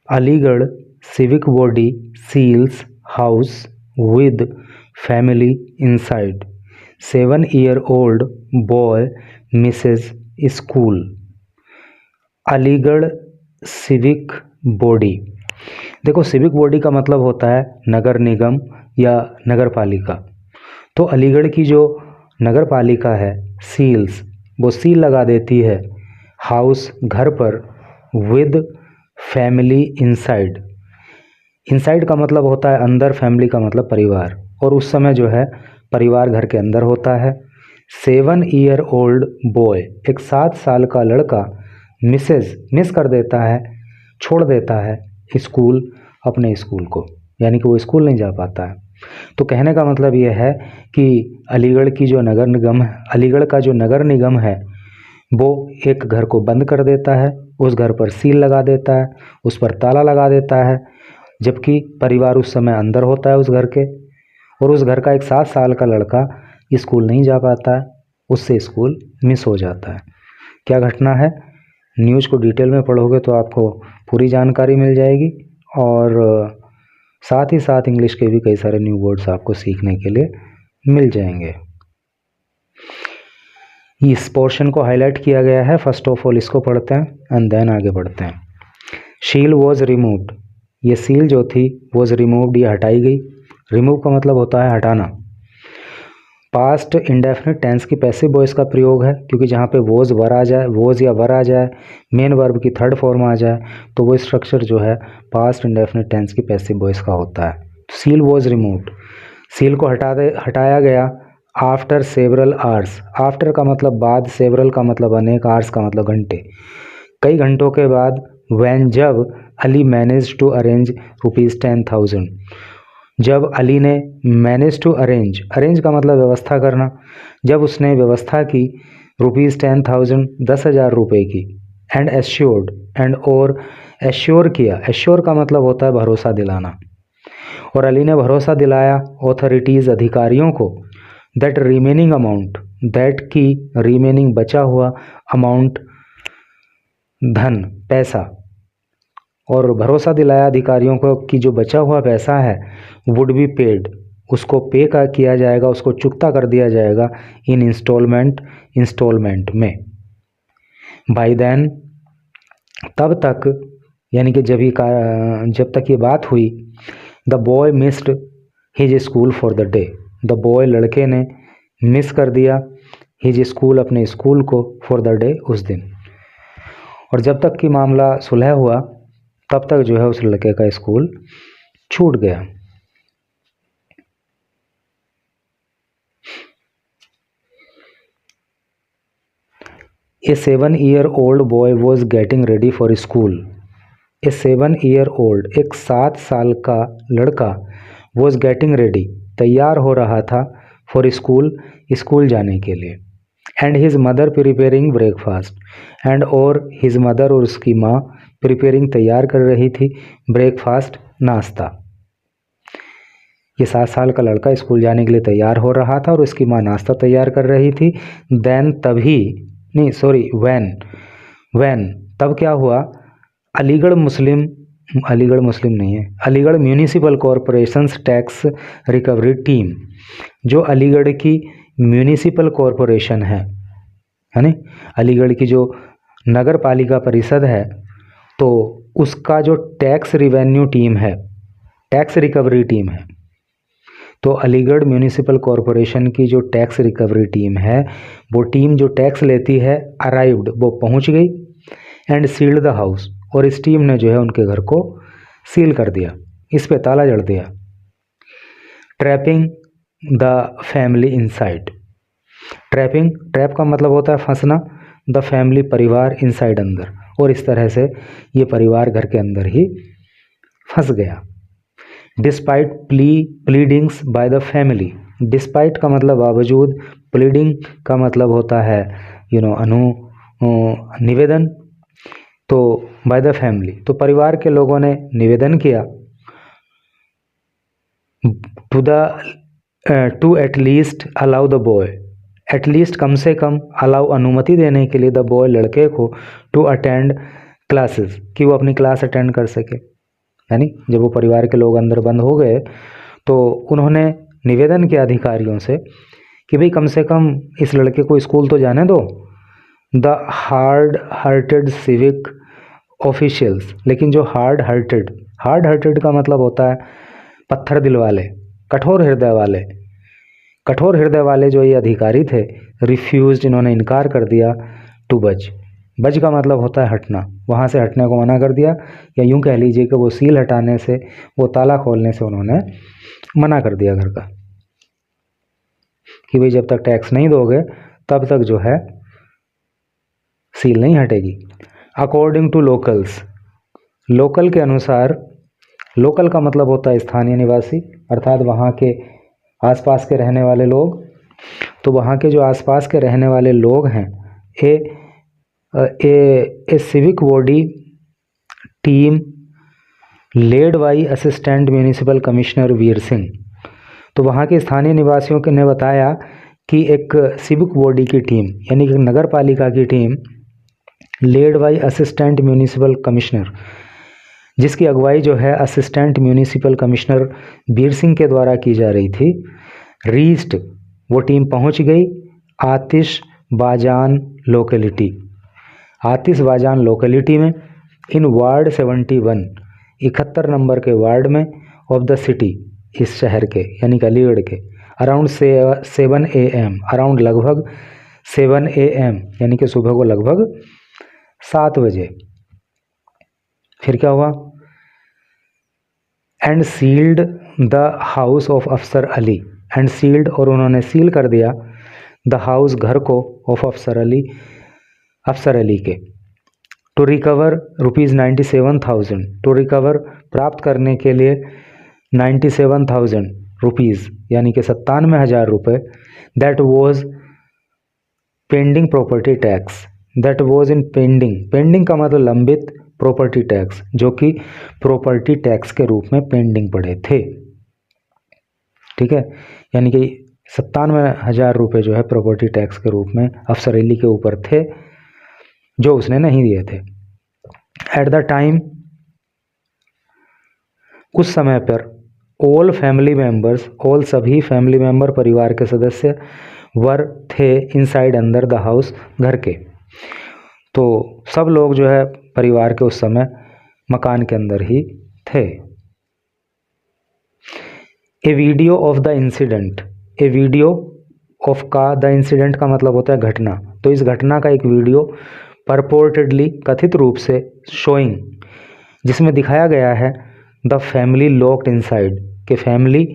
Aligarh civic body seals house with family inside. 7-year-old boy misses school. Aligarh civic body. देखो, civic body का मतलब होता है नगर निगम या नगर पालिका। तो अलीगढ़ की जो नगर पालिका है, सील्स, वो सील लगा देती है हाउस, घर पर, विद फैमिली इनसाइड। इनसाइड का मतलब होता है अंदर, फैमिली का मतलब परिवार, और उस समय जो है परिवार घर के अंदर होता है। 7-year-old बॉय, एक 7 साल का लड़का, मिस कर देता है, छोड़ देता है स्कूल, अपने स्कूल को, यानी कि वो स्कूल नहीं जा पाता है। तो कहने का मतलब ये है कि अलीगढ़ की जो नगर निगम है, अलीगढ़ का जो नगर निगम है, वो एक घर को बंद कर देता है, उस घर पर सील लगा देता है, उस पर ताला लगा देता है, जबकि परिवार उस समय अंदर होता है उस घर के, और उस घर का एक 7 साल का लड़का स्कूल नहीं जा पाता है, उससे स्कूल मिस हो जाता है। क्या घटना है? न्यूज़ को डिटेल में पढ़ोगे तो आपको पूरी जानकारी मिल जाएगी, और साथ ही साथ इंग्लिश के भी कई सारे न्यू वर्ड्स आपको सीखने के लिए मिल जाएंगे। इस पोर्शन को हाईलाइट किया गया है। फर्स्ट ऑफ ऑल इसको पढ़ते हैं एंड देन आगे बढ़ते हैं। शील वॉज रिमूव्ड, ये सील जो थी वॉज रिमूव्ड, ये हटाई गई। रिमूव का मतलब होता है हटाना। पास्ट इंडेफिनिट टेंस की पैसिव वॉइस का प्रयोग है, क्योंकि जहाँ पे वॉज वर आ जाए, वॉज या वर आ जाए, मेन वर्ब की थर्ड फॉर्म आ जाए, तो वो स्ट्रक्चर जो है पास्ट इंडेफिनिट टेंस की पैसिव वॉइस का होता है। सील वॉज रिमूव्ड, सील को हटाया गया आफ्टर सेवरल आवर्स। आफ्टर का मतलब बाद, सेवरल का मतलब अनेक, आवर्स का मतलब घंटे, कई घंटों के बाद। व्हेन, जब अली मैनेज टू अरेंज ₹10,000, जब अली ने मैनेज टू अरेंज, अरेंज का मतलब व्यवस्था करना, जब उसने व्यवस्था की ₹10,000, 10,000 रुपये की, एंड एश्योर्ड, एंड और एश्योर किया, एश्योर का मतलब होता है भरोसा दिलाना, और अली ने भरोसा दिलाया ऑथोरिटीज़, अधिकारियों को, दैट रिमेनिंग अमाउंट, दैट की रिमेनिंग बचा हुआ, अमाउंट धन, पैसा, और भरोसा दिलाया अधिकारियों को कि जो बचा हुआ पैसा है वुड बी पेड, उसको पे किया जाएगा, उसको चुकता कर दिया जाएगा, इन इंस्टॉलमेंट में। बाय देन, तब तक, यानी कि जब तक ये बात हुई, the boy missed his school for the day, the boy, लड़के ने, मिस कर दिया हिज स्कूल, अपने स्कूल को, फॉर द डे, उस दिन। और जब तक कि मामला सुलह हुआ तब तक जो है उस लड़के का स्कूल छूट गया। ए 7-year-old boy was getting ready for school. A 7-year-old, एक 7 साल का लड़का, was getting ready, तैयार हो रहा था, for school, स्कूल जाने के लिए, and his mother preparing breakfast, and और his mother, और उसकी माँ, preparing, तैयार कर रही थी, breakfast, नाश्ता। ये 7 साल का लड़का स्कूल जाने के लिए तैयार हो रहा था और उसकी माँ नाश्ता तैयार कर रही थी। देन, तभी, नहीं सॉरी, व्हेन, तब क्या हुआ, अलीगढ़ मुस्लिम नहीं है, Aligarh municipal corporations tax recovery team, जो अलीगढ़ की म्यूनिसिपल कॉरपोरेशन है ना, अलीगढ़ की जो नगर पालिका परिषद है, तो उसका जो टैक्स रिवेन्यू टीम है, टैक्स रिकवरी टीम है, तो अलीगढ़ म्यूनिसिपल कॉरपोरेशन की जो टैक्स रिकवरी टीम है, वो टीम जो टैक्स लेती है, अराइव्ड, वो पहुंच गई, एंड सील्ड द हाउस, और इस टीम ने जो है उनके घर को सील कर दिया, इस पे ताला जड़ दिया। Trapping the family inside, trap का मतलब होता है फंसना, द फैमिली, परिवार, इनसाइड, अंदर, और इस तरह से ये परिवार घर के अंदर ही फंस गया। Despite pleadings by the family, despite का मतलब बावजूद, प्लीडिंग का मतलब होता है निवेदन, तो बाय द फैमिली, तो परिवार के लोगों ने निवेदन किया, to at least allow the boy, at least, कम से कम, अलाउ, अनुमति देने के लिए, द बॉय, लड़के को, टू अटेंड क्लासेस, कि वो अपनी क्लास अटेंड कर सके। यानी जब वो परिवार के लोग अंदर बंद हो गए तो उन्होंने निवेदन किया अधिकारियों से कि भाई कम से कम इस लड़के को स्कूल तो जाने दो। The hard hearted civic officials, लेकिन जो हार्ड हार्टेड का मतलब होता है पत्थर दिल वाले, कठोर हृदय वाले जो ये अधिकारी थे, रिफ्यूज, इन्होंने इनकार कर दिया टू बज का मतलब होता है हटना, वहाँ से हटने को मना कर दिया, या यूँ कह लीजिए कि वो सील हटाने से, वो ताला खोलने से उन्होंने मना कर दिया घर का, कि भाई जब तक टैक्स नहीं दोगे तब तक जो है सील नहीं हटेगी। अकॉर्डिंग टू लोकल्स, लोकल के अनुसार, लोकल का मतलब होता है स्थानीय निवासी, अर्थात वहाँ के आसपास के रहने वाले लोग। तो वहाँ के जो आसपास के रहने वाले लोग हैं, a civic body team led by assistant municipal commissioner Veer Singh. तो वहाँ के स्थानीय निवासियों ने बताया कि एक सिविक बॉडी की टीम, यानी कि नगर पालिका की team, led by assistant municipal commissioner, जिसकी अगुवाई जो है assistant municipal commissioner Veer Singh के द्वारा की जा रही थी, रीच्ड, वो टीम पहुंच गई आतिशबाजान लोकेलिटी में, इन वार्ड 71, 71 नंबर के वार्ड में, ऑफ द सिटी, इस शहर के यानी कि अलीगढ़ के, अराउंड 7 AM, अराउंड लगभग 7 AM, यानी कि सुबह को लगभग 7 बजे। फिर क्या हुआ? And sealed the house of Afsar Ali, and sealed, और उन्होंने सील कर दिया, द हाउस, घर को, ऑफ अफसर अली के, टू रिकवर ₹97,000, टू रिकवर, प्राप्त करने के लिए 97,000 रुपीज़, यानी कि 97,000 रुपये, that was pending property tax, that was in pending का मतलब लंबित, प्रॉपर्टी टैक्स, जो कि प्रॉपर्टी टैक्स के रूप में पेंडिंग पड़े थे। ठीक है, यानी कि 97,000 रुपये जो है प्रॉपर्टी टैक्स के रूप में अफसर अली के ऊपर थे, जो उसने नहीं दिए थे। एट द टाइम, उस समय पर, ऑल फैमिली मेंबर्स, ऑल सभी फैमिली मेंबर, परिवार के सदस्य, वर थे इनसाइड, अंदर द हाउस, घर के। तो सब लोग जो है परिवार के उस समय मकान के अंदर ही थे। A video of the incident, a video of का, द इंसिडेंट का मतलब होता है घटना, तो इस घटना का एक वीडियो, परपोर्टेडली, कथित रूप से, शोइंग, जिसमें दिखाया गया है, द फैमिली लॉक्ड इनसाइड, कि फैमिली,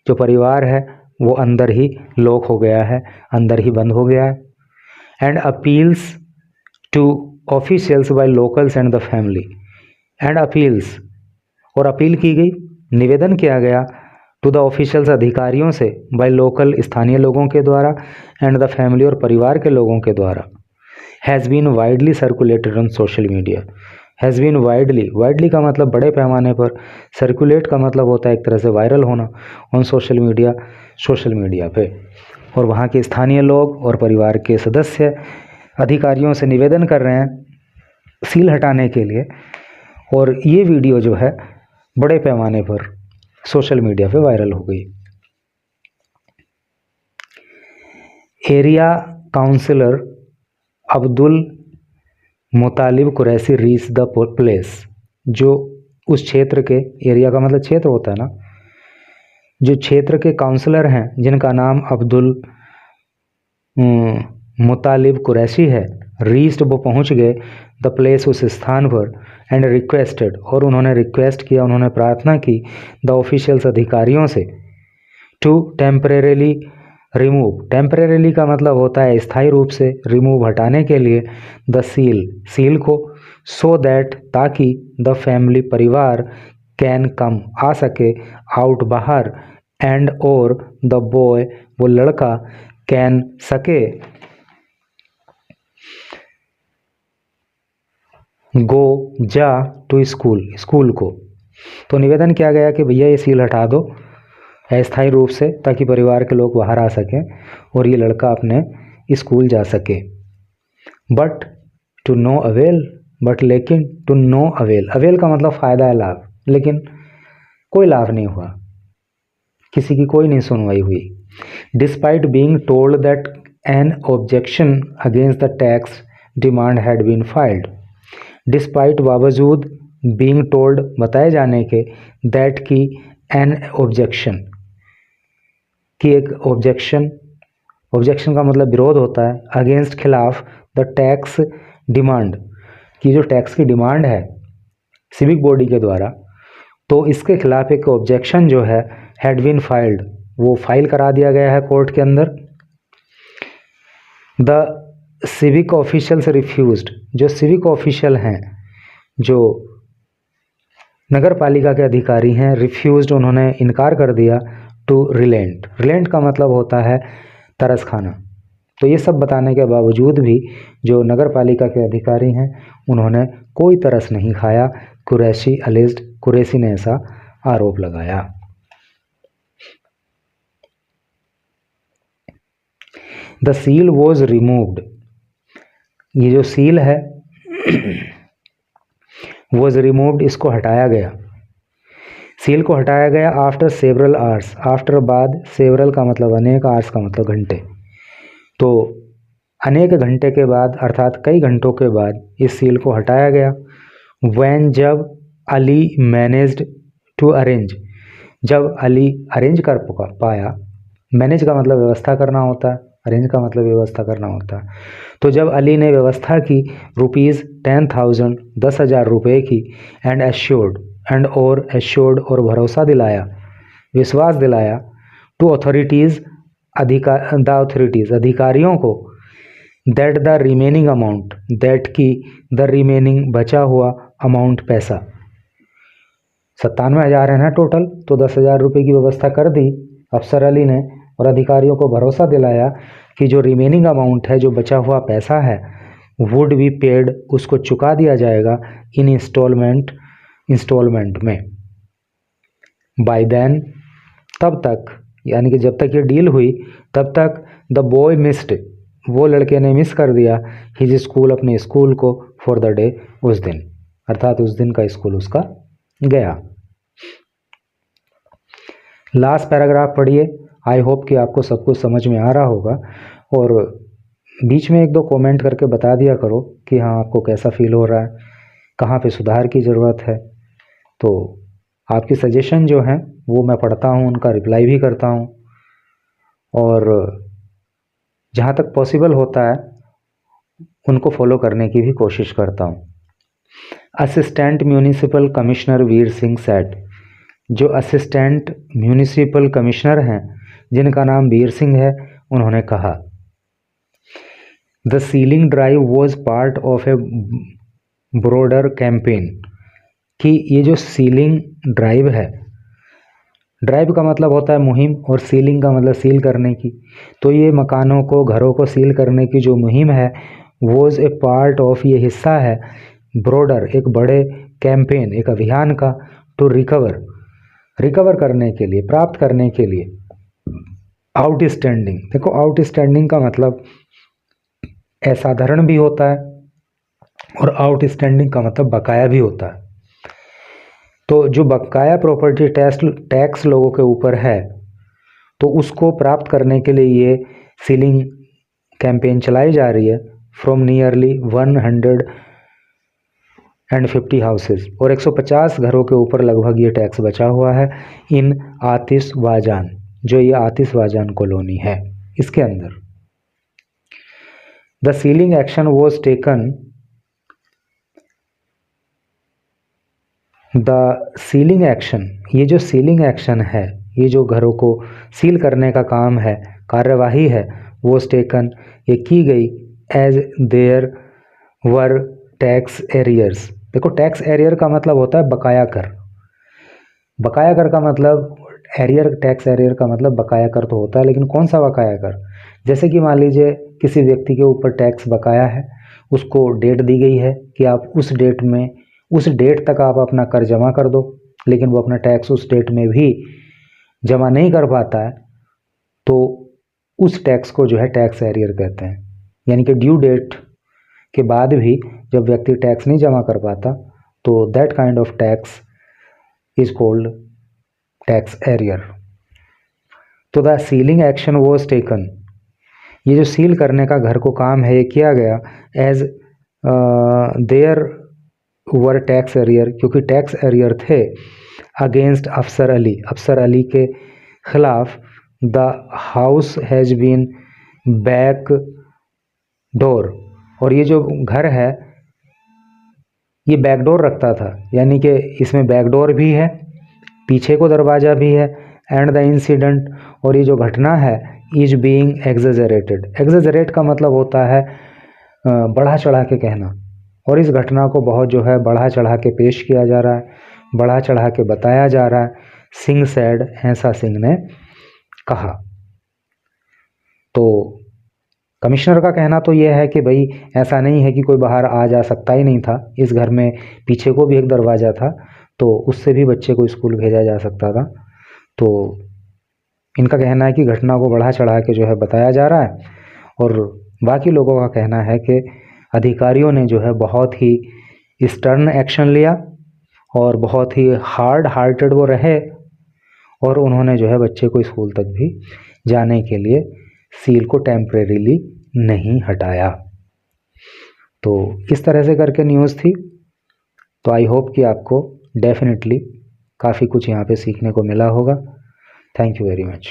जो परिवार है वो अंदर ही लॉक हो गया है, अंदर ही बंद हो गया है। And appeals to officials by locals and the family, and appeals, और अपील की गई, निवेदन किया गया, टू द ऑफिशियल्स, अधिकारियों से, बाय लोकल, स्थानीय लोगों के द्वारा, एंड द फैमिली, और परिवार के लोगों के द्वारा, has been widely circulated on social media, has been widely का मतलब बड़े पैमाने पर, सर्कुलेट का मतलब होता है एक तरह से वायरल होना, ऑन सोशल मीडिया पे। और वहाँ के स्थानीय लोग और परिवार के सदस्य अधिकारियों से निवेदन कर रहे हैं सील हटाने के लिए, और ये वीडियो जो है बड़े पैमाने पर सोशल मीडिया पे वायरल हो गई। Area councillor Abdul Mutalib Qureshi reach the place, जो उस क्षेत्र के, एरिया का मतलब क्षेत्र होता है ना, जो क्षेत्र के काउंसलर हैं जिनका नाम अब्दुल मुतालिब कुरैशी है, रीच्ड, वो पहुंच गए, द प्लेस, उस स्थान पर, एंड रिक्वेस्टेड, और उन्होंने रिक्वेस्ट किया, उन्होंने प्रार्थना की, द ऑफिशियल्स, अधिकारियों से, टू टेम्परेरीली रिमूव, टेम्परेरीली का मतलब होता है स्थायी रूप से, रिमूव, हटाने के लिए, द सील को, सो दैट, ताकि, द फैमिली, परिवार, कैन कम, आ सके, आउट, बाहर, एंड, और, द बॉय, वो लड़का, कैन, सके, गो, जा, टू स्कूल को। तो निवेदन किया गया कि भैया ये सील हटा दो अस्थायी रूप से, ताकि परिवार के लोग बाहर आ सकें और ये लड़का अपने स्कूल जा सके। But to no avail, but लेकिन, टू नो अवेल, अवेल का मतलब फ़ायदा है, लाभ, लेकिन कोई लाभ नहीं हुआ, किसी की कोई नहीं सुनवाई हुई। Despite being told that an objection against the tax demand had been filed, despite बावजूद, बीइंग टोल्ड बताए जाने के, दैट की एन ऑब्जेक्शन की एक ऑब्जेक्शन, ऑब्जेक्शन का मतलब विरोध होता है, अगेंस्ट खिलाफ, द टैक्स डिमांड की जो टैक्स की डिमांड है सिविक बॉडी के द्वारा, तो इसके खिलाफ एक ऑब्जेक्शन जो है हैड बीन फाइल्ड, वो फाइल करा दिया गया है कोर्ट के अंदर। द सिविक ऑफिशियल्स रिफ्यूज्ड, जो सिविक ऑफिशियल हैं, जो नगर पालिका के अधिकारी हैं, रिफ्यूज्ड उन्होंने इनकार कर दिया, टू रिलेंट, रिलेंट का मतलब होता है तरस खाना। तो ये सब बताने के बावजूद भी जो नगर पालिका के अधिकारी हैं उन्होंने कोई तरस नहीं खाया, कुरैशी अलेज्ड, कुरैशी ने ऐसा आरोप लगाया। द सील वॉज रिमूव्ड, ये जो सील है वॉज रिमूव्ड, इसको हटाया गया, सील को हटाया गया आफ्टर सेवरल आवर्स, आफ्टर बाद, सेवरल का मतलब अनेक, आवर्स का मतलब घंटे, तो अनेक घंटे के बाद अर्थात कई घंटों के बाद इस सील को हटाया गया। व्हेन, जब, अली मैनेज्ड टू अरेंज, जब अली अरेंज कर पाया, मैनेज का मतलब व्यवस्था करना होता है, अरेंज का मतलब व्यवस्था करना होता है, तो जब अली ने व्यवस्था की ₹10,000, 10,000 रुपये की, एंड एश्योर्ड, एश्योर्ड और भरोसा दिलाया, विश्वास दिलाया, टू अथॉरिटीज़, द अथॉरिटीज़ अधिकारियों को, that the remaining amount, that की द रिमेनिंग बचा हुआ अमाउंट, पैसा 97,000 है ना टोटल, तो 10,000 रुपये की व्यवस्था कर दी अफसर अली ने, और अधिकारियों को भरोसा दिलाया कि जो रिमेनिंग अमाउंट है, जो बचा हुआ पैसा है, वुड बी पेड, उसको चुका दिया जाएगा, इन इंस्टॉलमेंट में, बाय देन, तब तक, यानी कि जब तक ये डील हुई तब तक, द बॉय मिस्ड, वो लड़के ने मिस कर दिया, हिज स्कूल, अपने स्कूल को, फॉर द डे, उस दिन, अर्थात उस दिन का स्कूल उसका गया। लास्ट पैराग्राफ पढ़िए, आई होप कि आपको सब कुछ समझ में आ रहा होगा, और बीच में एक दो कमेंट करके बता दिया करो कि हाँ आपको कैसा फील हो रहा है, कहाँ पे सुधार की ज़रूरत है। तो आपकी सजेशन जो हैं वो मैं पढ़ता हूँ, उनका रिप्लाई भी करता हूँ, और जहाँ तक पॉसिबल होता है उनको फॉलो करने की भी कोशिश करता हूँ। Assistant municipal commissioner Veer Singh said, जो असिस्टेंट म्यूनिसिपल कमिश्नर हैं जिनका नाम वीर सिंह है, उन्होंने कहा, the ceiling drive was part of A broader campaign, कि ये जो सीलिंग ड्राइव है, ड्राइव का मतलब होता है मुहिम, और सीलिंग का मतलब सील करने की, तो ये मकानों को, घरों को सील करने की जो मुहिम है, वॉज ए पार्ट ऑफ, ये हिस्सा है, ब्रॉडर, एक बड़े कैंपेन, एक अभियान का, टू रिकवर करने के लिए, प्राप्त करने के लिए, आउटस्टैंडिंग, देखो आउटस्टैंडिंग का मतलब असाधारण भी होता है और आउटस्टैंडिंग का मतलब बकाया भी होता है। तो जो बकाया प्रॉपर्टी टैक्स लोगों के ऊपर है, तो उसको प्राप्त करने के लिए ये सीलिंग कैंपेन चलाई जा रही है, फ्रॉम नियरली 150 हाउसेस, और 150 घरों के ऊपर लगभग ये टैक्स बचा हुआ है, इन आतिशबाजान, जो ये आतिशबाजान कॉलोनी है इसके अंदर। The sealing action was taken, the sealing action, ये जो सीलिंग एक्शन है, ये जो घरों को सील करने का काम है, कार्यवाही है, वॉज टेकन, ये की गई, as there were tax arrears, देखो टैक्स एरियर का मतलब होता है बकाया कर, बकाया कर का मतलब एरियर, टैक्स एरियर का मतलब बकाया कर तो होता है, लेकिन कौन सा बकाया कर, जैसे कि मान लीजिए किसी व्यक्ति के ऊपर टैक्स बकाया है, उसको डेट दी गई है कि आप उस डेट में, उस डेट तक आप अपना कर जमा कर दो, लेकिन वो अपना टैक्स उस डेट में भी जमा नहीं कर पाता है, तो उस टैक्स को जो है टैक्स एरियर कहते हैं। यानी कि ड्यू डेट के बाद भी जब व्यक्ति टैक्स नहीं जमा कर पाता, तो that kind of tax is called tax arrear. तो the sealing action was taken, ये जो सील करने का घर को काम है ये किया गया as there were tax arrear, क्योंकि टैक्स एरियर थे अगेंस्ट अफसर अली, अफसर अली के खिलाफ। The house has been back door, और ये जो घर है ये बैक डोर रखता था, यानी कि इसमें बैक डोर भी है, पीछे को दरवाज़ा भी है। एंड द इंसिडेंट, और ये जो घटना है इज बीइंग एग्जेजरेटेड, एग्जेजरेट का मतलब होता है बढ़ा चढ़ा के कहना, और इस घटना को बहुत जो है बढ़ा चढ़ा के पेश किया जा रहा है, बढ़ा चढ़ा के बताया जा रहा है। सिंह सैड, ऐसा सिंह ने कहा। तो कमिश्नर का कहना तो यह है कि भाई ऐसा नहीं है कि कोई बाहर आ जा सकता ही नहीं था, इस घर में पीछे को भी एक दरवाज़ा था, तो उससे भी बच्चे को स्कूल भेजा जा सकता था। तो इनका कहना है कि घटना को बढ़ा चढ़ा के जो है बताया जा रहा है, और बाकी लोगों का कहना है कि अधिकारियों ने जो है बहुत ही स्टर्न एक्शन लिया और बहुत ही हार्ड हार्टेड वो रहे, और उन्होंने जो है बच्चे को स्कूल तक भी जाने के लिए सील को टेम्परेरीली नहीं हटाया। तो इस तरह से करके न्यूज़ थी। तो आई होप कि आपको डेफिनेटली काफ़ी कुछ यहाँ पे सीखने को मिला होगा। Thank you very much.